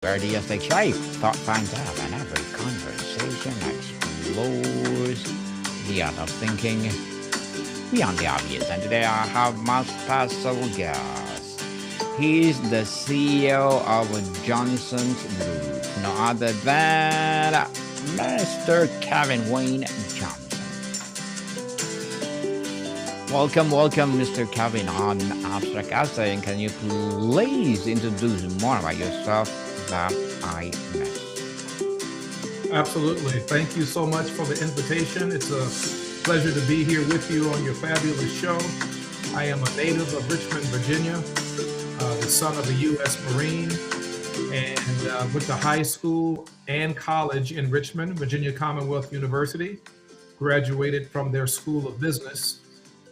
where the ethic shape thought finds out and every conversation explores the art of thinking beyond the obvious. And today I have my special guest. He's the CEO of Johnson's Group, no other than Mr. Kevin Wayne Johnson. Welcome, Mr. Kevin on Abstract Essay. And can you please introduce more about yourself that I missed? Absolutely. Thank you so much for the invitation. It's a pleasure to be here with you on your fabulous show. I am a native of Richmond, Virginia, the son of a U.S. Marine, and went to high school and college in Richmond, Virginia Commonwealth University, graduated from their School of Business,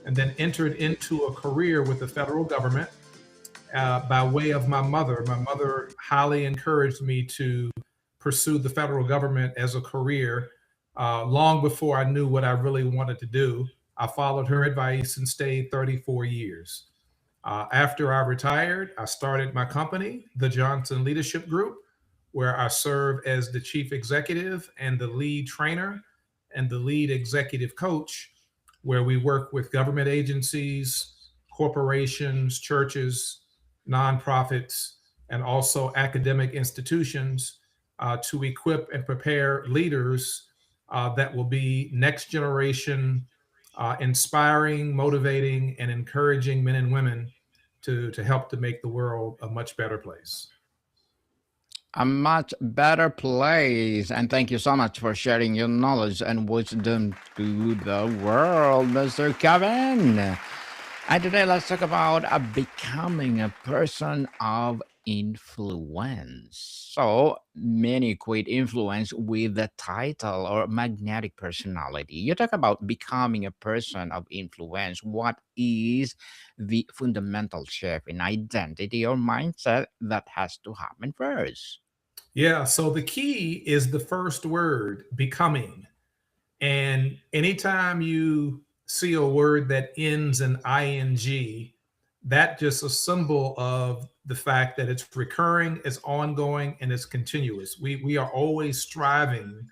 and then entered into a career with the federal government by way of my mother. My mother highly encouraged me to pursue the federal government as a career long before I knew what I really wanted to do. I followed her advice and stayed 34 years. After I retired, I started my company, the Johnson Leadership Group, where I serve as the chief executive and the lead trainer and the lead executive coach, where we work with government agencies, corporations, churches, nonprofits, and also academic institutions to equip and prepare leaders that will be next generation, inspiring, motivating, and encouraging men and women to help to make the world a much better place. A much better place. And thank you so much for sharing your knowledge and wisdom to the world, Mr. Kevin. And today, let's talk about becoming a person of influence. So many equate influence with the title or magnetic personality. You talk about becoming a person of influence. What is the fundamental shift in identity or mindset that has to happen first? Yeah, so the key is the first word, becoming. And anytime you see a word that ends in ing, that just a symbol of the fact that it's recurring, it's ongoing, and it's continuous. We are always striving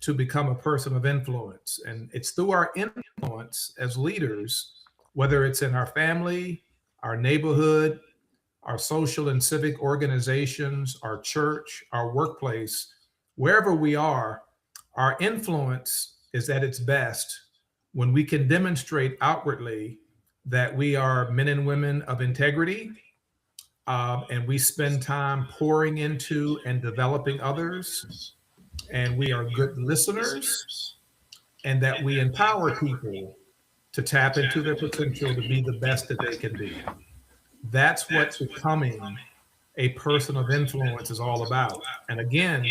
to become a person of influence. And it's through our influence as leaders, whether it's in our family, our neighborhood, our social and civic organizations, our church, our workplace, wherever we are, our influence is at its best when we can demonstrate outwardly that we are men and women of integrity, and we spend time pouring into and developing others, and we are good listeners, and that we empower people to tap into their potential to be the best that they can be. That's what becoming a person of influence is all about. And again,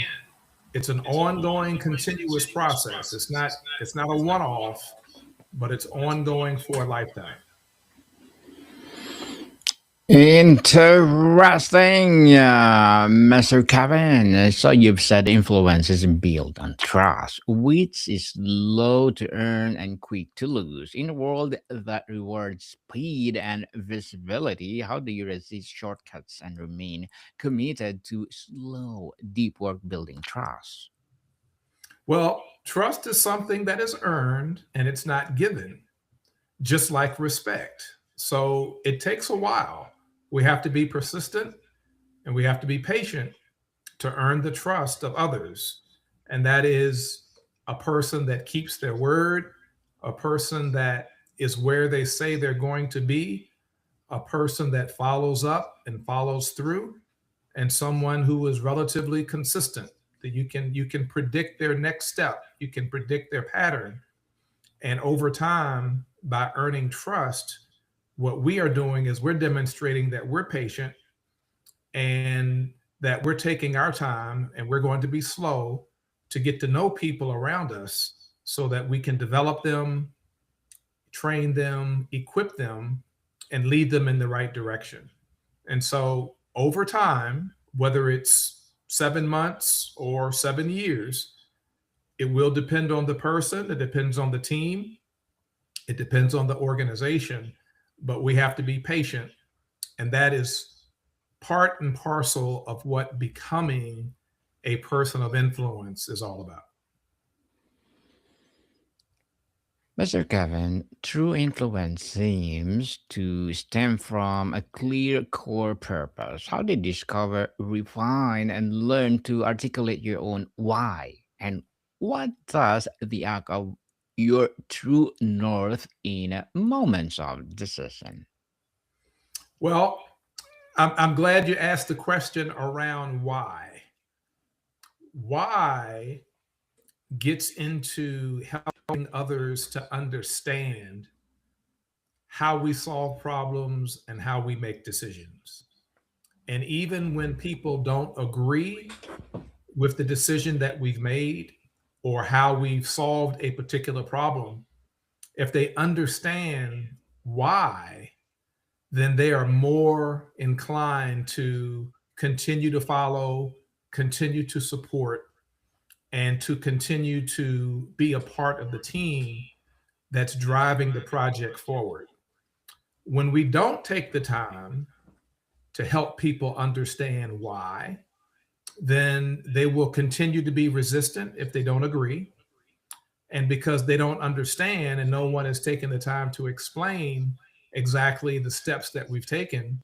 it's an ongoing, continuous process. It's not a one-off, but it's ongoing for a lifetime. Interesting, Mr. Kevin. So you've said influence is built on trust, which is slow to earn and quick to lose. In a world that rewards speed and visibility, how do you resist shortcuts and remain committed to slow, deep work building trust? Well, trust is something that is earned and it's not given, just like respect. So it takes a while. We have to be persistent and we have to be patient to earn the trust of others. And that is a person that keeps their word, a person that is where they say they're going to be, a person that follows up and follows through, and someone who is relatively consistent. That you can predict their next step, you can predict their pattern, and over time, by earning trust, what we are doing is we're demonstrating that we're patient and that we're taking our time and we're going to be slow to get to know people around us so that we can develop them, train them, equip them, and lead them in the right direction. And so over time, whether it's 7 months or 7 years, it will depend on the person, it depends on the team, it depends on the organization, but we have to be patient. And that is part and parcel of what becoming a person of influence is all about. Mr. Kevin, true influence seems to stem from a clear core purpose. How did you discover, refine, and learn to articulate your own why? And what does the act of your true north in moments of decision? Well, I'm glad you asked the question around why. Why gets into helping others to understand how we solve problems and how we make decisions. And even when people don't agree with the decision that we've made or how we've solved a particular problem, if they understand why, then they are more inclined to continue to follow, continue to support, and to continue to be a part of the team that's driving the project forward. When we don't take the time to help people understand why, then they will continue to be resistant if they don't agree. And because they don't understand and no one has taken the time to explain exactly the steps that we've taken,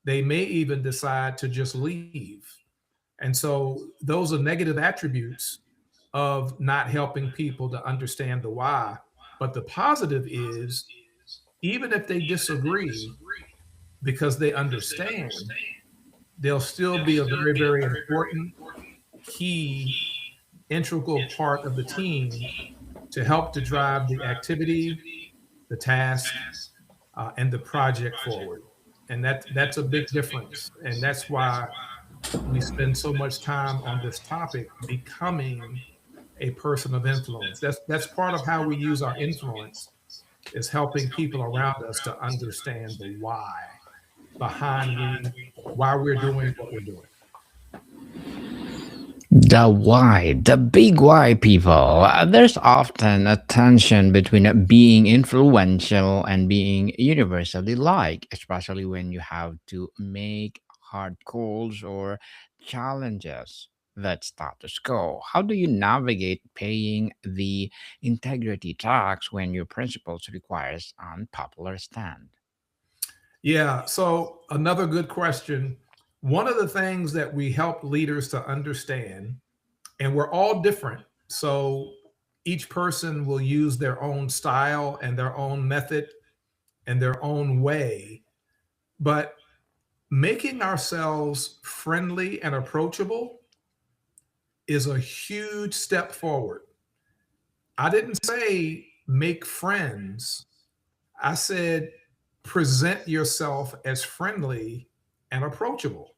they may even decide to just leave. And so those are negative attributes of not helping people to understand the why. But the positive is, even if they disagree, because they understand, they'll still be a very, very important, key, integral part of the team to help to drive the activity, the task, and the project forward. And that's a big difference. And that's why we spend so much time on this topic, becoming a person of influence. That's part of how we use our influence, is helping people around us to understand the why behind why we're doing what we're doing. The why, the big why, people. There's often a tension between being influential and being universally liked, especially when you have to make hard calls or challenges that status quo. How do you navigate paying the integrity tax when your principles requires unpopular stand? Yeah. So, another good question. One of the things that we help leaders to understand, and we're all different. So, each person will use their own style and their own method and their own way. But making ourselves friendly and approachable is a huge step forward. I didn't say make friends, I said present yourself as friendly and approachable.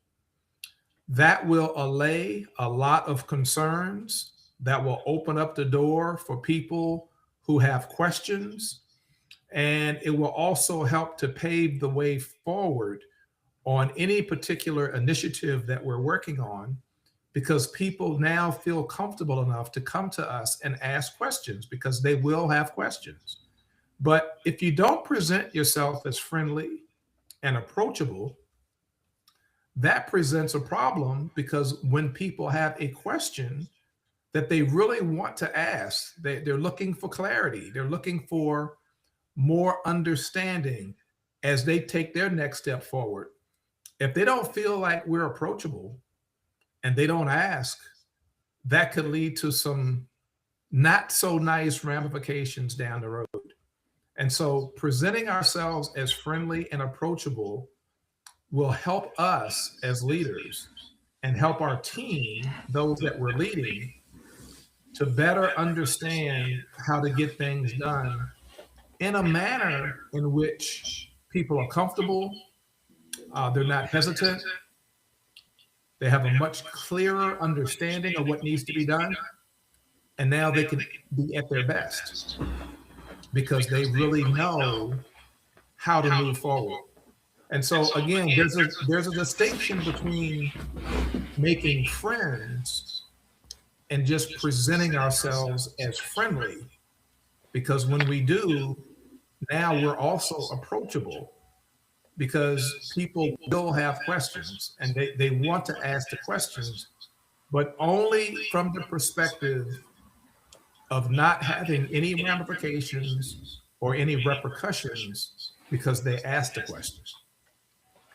That will allay a lot of concerns. That will open up the door for people who have questions. And it will also help to pave the way forward on any particular initiative that we're working on, because people now feel comfortable enough to come to us and ask questions, because they will have questions. But if you don't present yourself as friendly and approachable, that presents a problem, because when people have a question that they really want to ask, they're looking for clarity, they're looking for more understanding as they take their next step forward. If they don't feel like we're approachable and they don't ask, that could lead to some not so nice ramifications down the road. And so presenting ourselves as friendly and approachable will help us as leaders and help our team, those that we're leading, to better understand how to get things done in a manner in which people are comfortable, they're not hesitant, they have a much clearer understanding of what needs to be done, and now they can be at their best because they really know how to move forward. And so again, there's a distinction between making friends and just presenting ourselves as friendly, because when we do, now we're also approachable, because people will have questions and they want to ask the questions, but only from the perspective of not having any ramifications or any repercussions because they asked the question.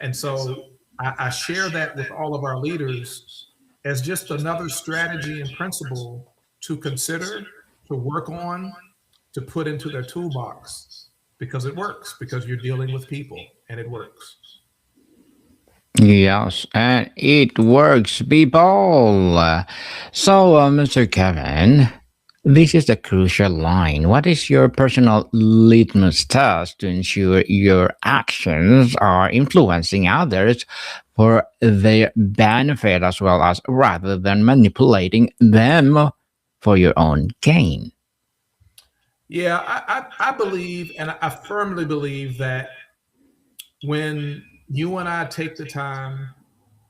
And so I share that with all of our leaders as just another strategy and principle to consider, to work on, to put into their toolbox because it works, because you're dealing with people and it works. Yes, and it works, people. Mr. Kevin, this is the crucial line. What is your personal litmus test to ensure your actions are influencing others for their benefit as well as rather than manipulating them for your own gain? Yeah, I believe and I firmly believe that when you and I take the time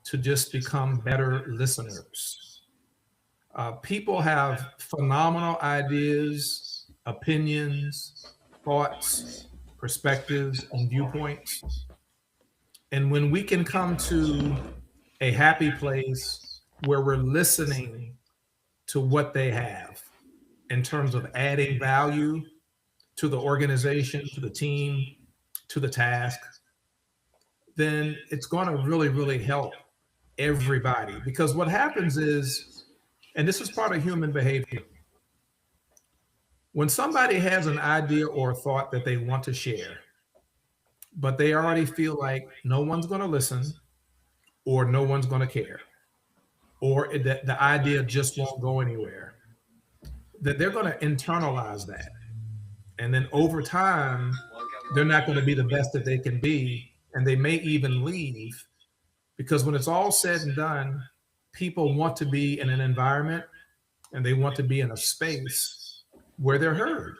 to just become better listeners, people have phenomenal ideas, opinions, thoughts, perspectives, and viewpoints. And when we can come to a happy place where we're listening to what they have in terms of adding value to the organization, to the team, to the task, then it's going to really, really help everybody. Because what happens is, and this is part of human behavior, when somebody has an idea or a thought that they want to share, but they already feel like no one's going to listen or no one's going to care, or that the idea just won't go anywhere, that they're going to internalize that. And then over time, they're not going to be the best that they can be. And they may even leave because when it's all said and done, people want to be in an environment and they want to be in a space where they're heard.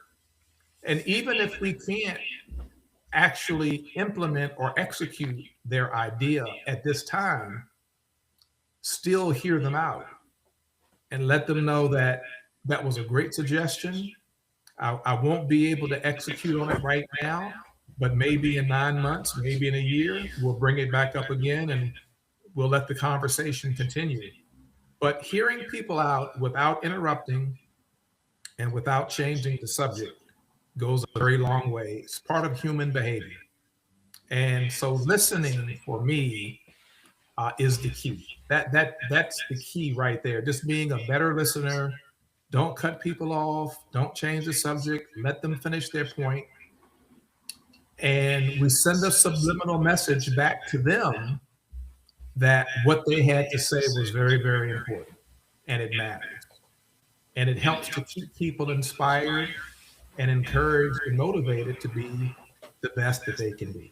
And even if we can't actually implement or execute their idea at this time, still hear them out and let them know that that was a great suggestion. I won't be able to execute on it right now, but maybe in 9 months, maybe in a year, we'll bring it back up again and we'll let the conversation continue. But hearing people out without interrupting and without changing the subject goes a very long way. It's part of human behavior. And so listening for me is the key. That's the key right there. Just being a better listener. Don't cut people off. Don't change the subject. Let them finish their point. And we send a subliminal message back to them that what they had to say was very, very important and it matters. And it helps to keep people inspired and encouraged and motivated to be the best that they can be.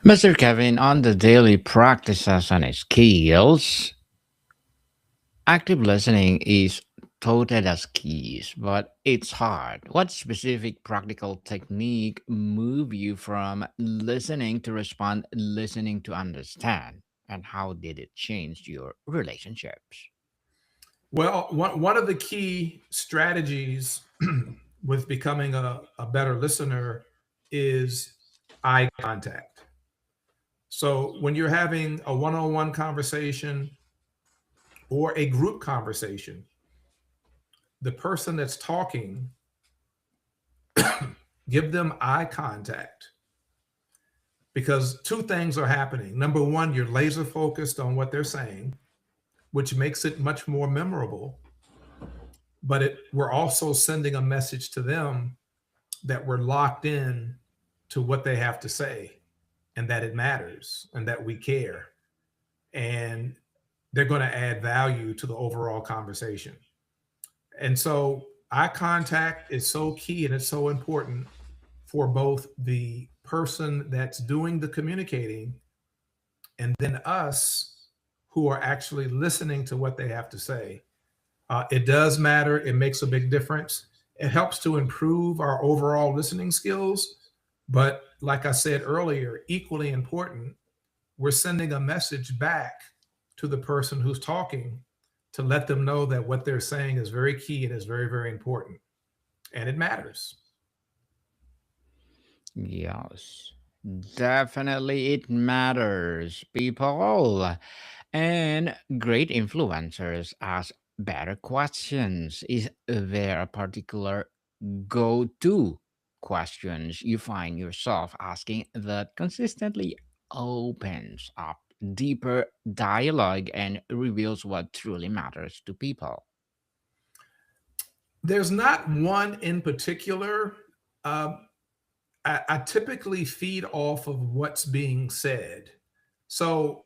Mr. Kevin, on the daily practices and skills, active listening is touted as keys, but it's hard. What specific practical technique move you from listening to respond, listening to understand, and how did it change your relationships? Well, one of the key strategies with becoming a better listener is eye contact. So when you're having a one-on-one conversation or a group conversation, the person that's talking, give them eye contact because two things are happening. Number one, you're laser focused on what they're saying, which makes it much more memorable. But we're also sending a message to them that we're locked in to what they have to say and that it matters and that we care. And they're going to add value to the overall conversation. And so eye contact is so key and it's so important for both the person that's doing the communicating and then us who are actually listening to what they have to say. It does matter. It makes a big difference. It helps to improve our overall listening skills. But like I said earlier, equally important, we're sending a message back to the person who's talking to let them know that what they're saying is very key and is very, very important. And it matters. Yes, definitely it matters, people. And great influencers ask better questions. Is there a particular go to questions you find yourself asking that consistently opens up deeper dialogue and reveals what truly matters to people? There's not one in particular. Um, I typically feed off of what's being said. So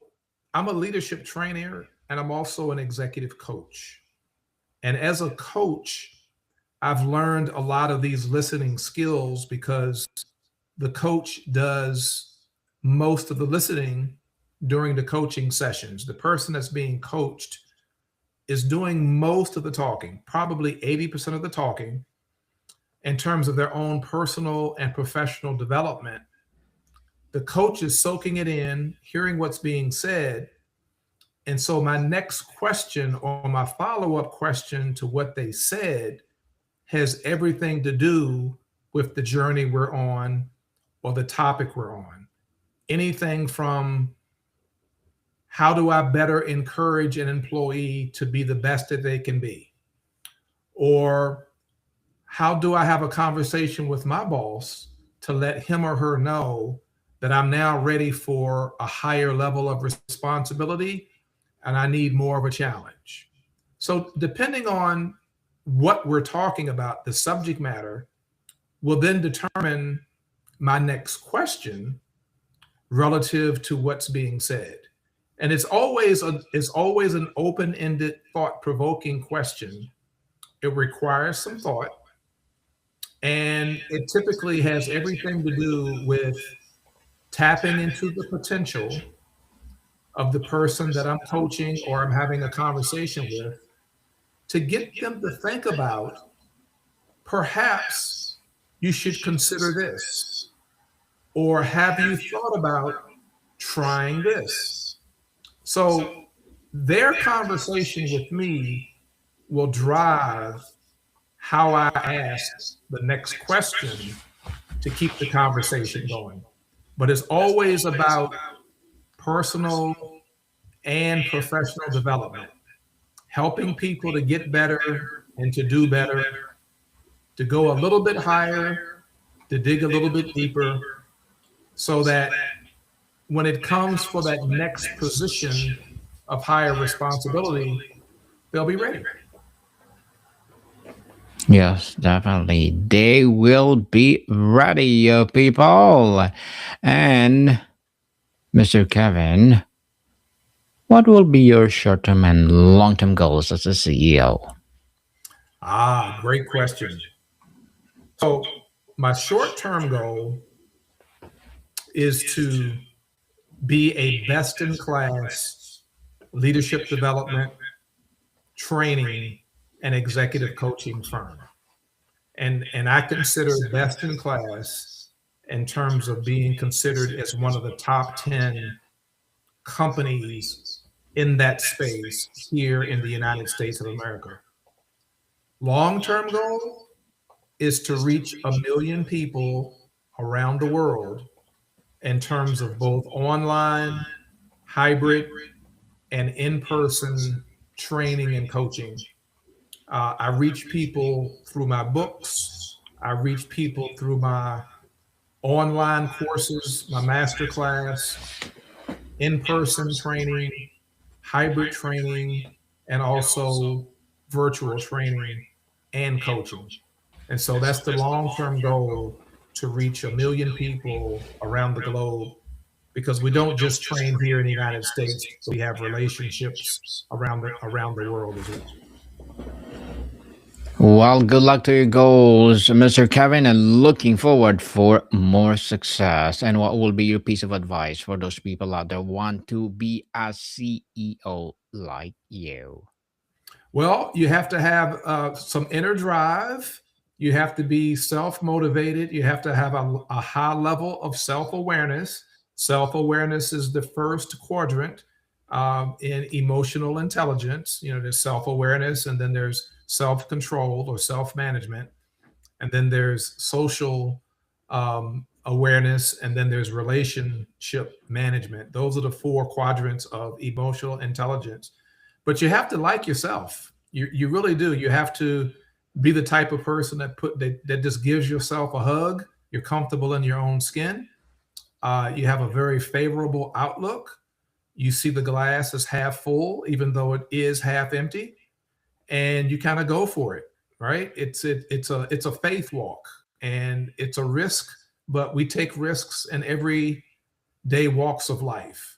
I'm a leadership trainer and I'm also an executive coach. And as a coach, I've learned a lot of these listening skills because the coach does most of the listening during the coaching sessions. The person that's being coached is doing most of the talking, probably 80% of the talking in terms of their own personal and professional development. The coach is soaking it in, hearing what's being said. And so, my next question or my follow up question to what they said has everything to do with the journey we're on or the topic we're on. Anything from how do I better encourage an employee to be the best that they can be? Or how do I have a conversation with my boss to let him or her know that I'm now ready for a higher level of responsibility and I need more of a challenge? So, depending on what we're talking about, the subject matter will then determine my next question relative to what's being said. And it's always an open-ended, thought-provoking question. It requires some thought, and it typically has everything to do with tapping into the potential of the person that I'm coaching or I'm having a conversation with to get them to think about perhaps you should consider this, or have you thought about trying this? So their conversation with me will drive how I ask the next question to keep the conversation going. But it's always about personal and professional development, helping people to get better and to do better, to go a little bit higher, to dig a little bit deeper, so that when it comes for that next position of higher responsibility, they'll be ready. Yes, definitely. They will be ready, people. And Mr. Kevin, what will be your short term and long term goals as a CEO? Great question. So, my short term goal is to be a best in class leadership development, training, and executive coaching firm. And I consider best in class in terms of being considered as one of the top 10 companies in that space here in the United States of America. Long term goal is to reach 1 million people around the world in terms of both online, hybrid, and in person training and coaching. I reach people through my books, I reach people through my online courses, my master class, in person training, hybrid training, and also virtual training and coaching. And so that's the long term goal, to reach 1 million people around the globe, because we don't just train here in the United States, we have relationships around the world as well. Well, good luck to your goals, Mr. Kevin, and looking forward for more success. And what will be your piece of advice for those people out there who want to be a CEO like you? Well, you have to have some inner drive. You have to be self motivated. You have to have a high level of self awareness. Self awareness is the first quadrant in emotional intelligence. There's self awareness, and then there's self control or self management, and then there's social awareness, and then there's relationship management. Those are the four quadrants of emotional intelligence. But you have to like yourself. You really do. You have to be the type of person that just gives yourself a hug. You're comfortable in your own skin. You have a very favorable outlook. You see the glass as half full, even though it is half empty, and you kind of go for it, right? It's a faith walk, and it's a risk, but we take risks in everyday walks of life.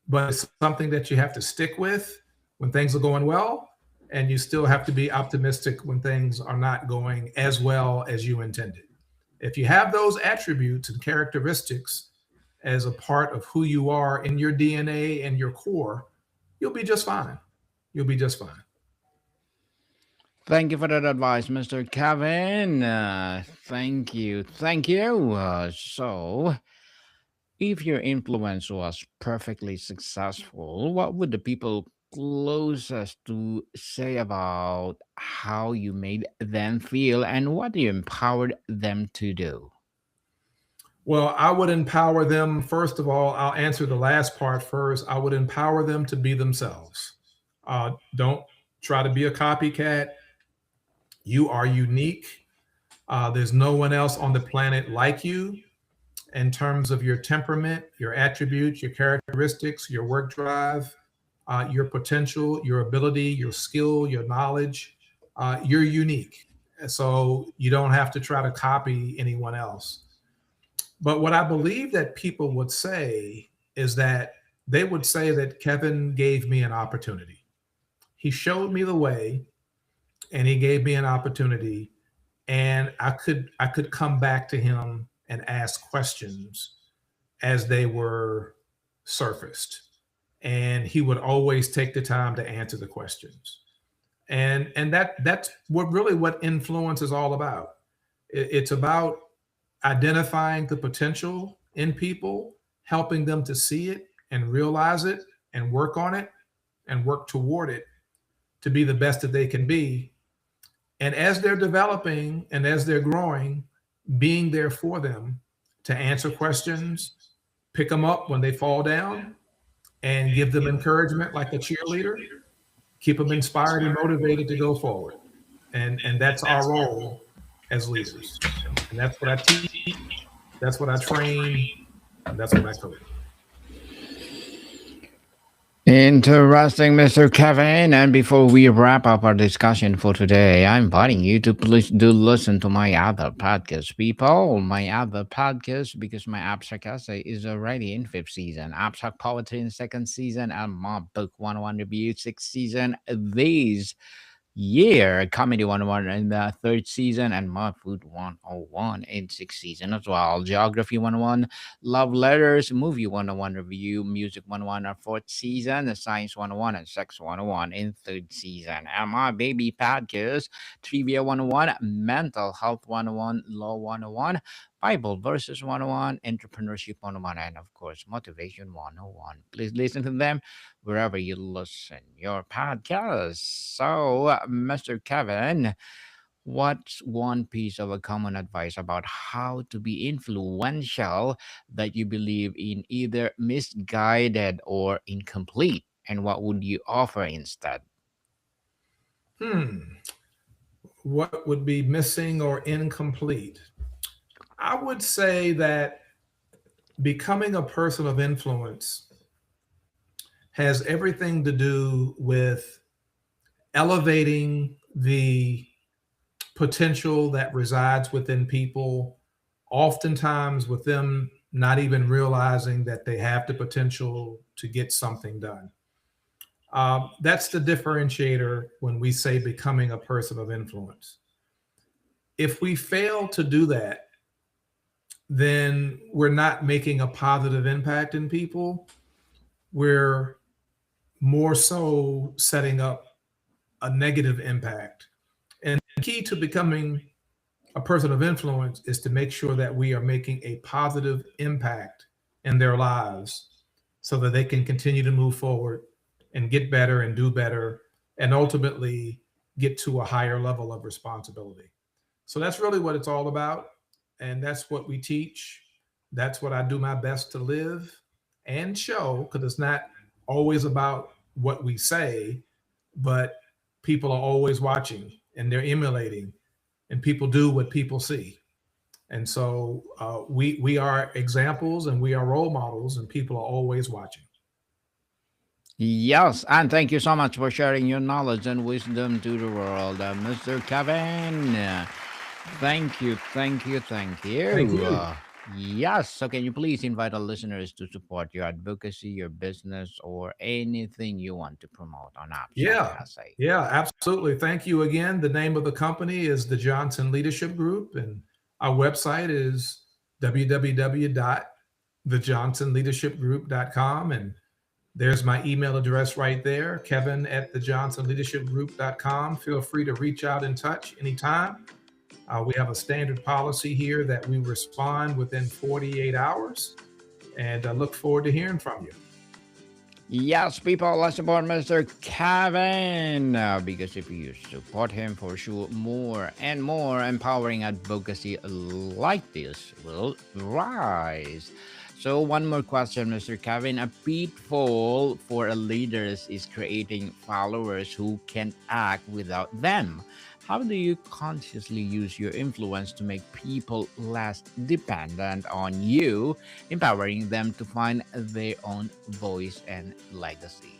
But it's something that you have to stick with when things are going well, and you still have to be optimistic when things are not going as well as you intended. If you have those attributes and characteristics as a part of who you are in your DNA and your core, you'll be just fine. You'll be just fine. Thank you for that advice, Mr. Kevin. Thank you. Thank you. So, if your influence was perfectly successful, what would the people closest to say about how you made them feel and what you empowered them to do? Well, I would empower them. First of all, I'll answer the last part first. I would empower them to be themselves. Don't try to be a copycat. You are unique. There's no one else on the planet like you in terms of your temperament, your attributes, your characteristics, your work drive, your potential, your ability, your skill, your knowledge. You're unique. So you don't have to try to copy anyone else. But what I believe that people would say is that they would say that Kevin gave me an opportunity. He showed me the way, and he gave me an opportunity, and I could come back to him and ask questions as they were surfaced, and he would always take the time to answer the questions. And that's what influence is all about. It's about identifying the potential in people, helping them to see it and realize it and work on it and work toward it to be the best that they can be. And as they're developing and as they're growing, being there for them to answer questions, pick them up when they fall down, and give them encouragement like a cheerleader, keep them inspired and motivated to go forward. And that's our role as leaders. And that's what I teach, that's what I train, and that's what I coach. Interesting, Mr. Kevin. And before we wrap up our discussion for today, I'm inviting you to please do listen to my other podcast, people. My other podcast, because my Abstract Essay is already in fifth season, Abstract Poetry in second season, and my book 101 Review sixth season. These year, Comedy 101 in the third season, and Mod Food 101 in sixth season as well. Geography 101, Love Letters, Movie 101 Review, Music 101 our fourth season, Science 101 and Sex 101 in third season. And my baby podcast, Trivia 101, Mental Health 101, Law 101, Bible Verses 101, Entrepreneurship 101, and of course, Motivation 101. Please listen to them wherever you listen your podcast. So, Mr. Kevin, what's one piece of a common advice about how to be influential that you believe in either misguided or incomplete? And what would you offer instead? Hmm. What would be missing or incomplete? I would say that becoming a person of influence has everything to do with elevating the potential that resides within people, oftentimes with them not even realizing that they have the potential to get something done. That's the differentiator when we say becoming a person of influence. If we fail to do that, then we're not making a positive impact in people. We're more so setting up a negative impact. And the key to becoming a person of influence is to make sure that we are making a positive impact in their lives so that they can continue to move forward and get better and do better and ultimately get to a higher level of responsibility. So that's really what it's all about. And that's what we teach. That's what I do my best to live and show, because it's not always about what we say, but people are always watching and they're emulating, and people do what people see. And so we are examples and we are role models, and people are always watching. Yes, and thank you so much for sharing your knowledge and wisdom to the world, Mr. Kevin. Thank you, thank you, thank Thank you. you. Yes, so can you please invite our listeners to support your advocacy, your business, or anything you want to promote on Upshot Yeah, SA? yeah, absolutely. Thank you again. The name of the company is the Johnson Leadership Group, and our website is www.thejohnsonleadershipgroup.com. And there's my email address right there, kevin@thejohnsonleadershipgroup.com. Feel free to reach out and touch anytime. We have a standard policy here that we respond within 48 hours, and I look forward to hearing from you. Yes, people, let's support Mr. Kevin because if you support him, for sure, more and more empowering advocacy like this will rise. So, one more question, Mr. Kevin. A pitfall for a leaders is creating followers who can act without them. How do you consciously use your influence to make people less dependent on you, empowering them to find their own voice and legacy?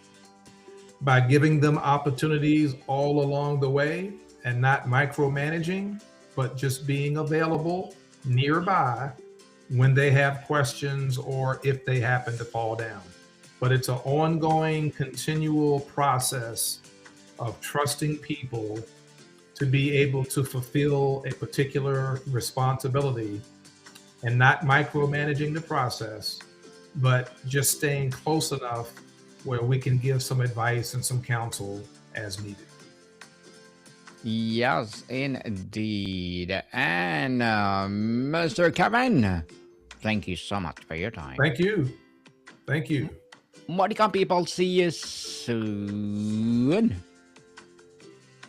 By giving them opportunities all along the way and not micromanaging, but just being available nearby when they have questions or if they happen to fall down. But it's an ongoing, continual process of trusting people to be able to fulfill a particular responsibility and not micromanaging the process, but just staying close enough where we can give some advice and some counsel as needed. Yes, indeed. And Mr. Kevin, thank you so much for your time. Thank you. Thank you. Welcome, people. See you soon.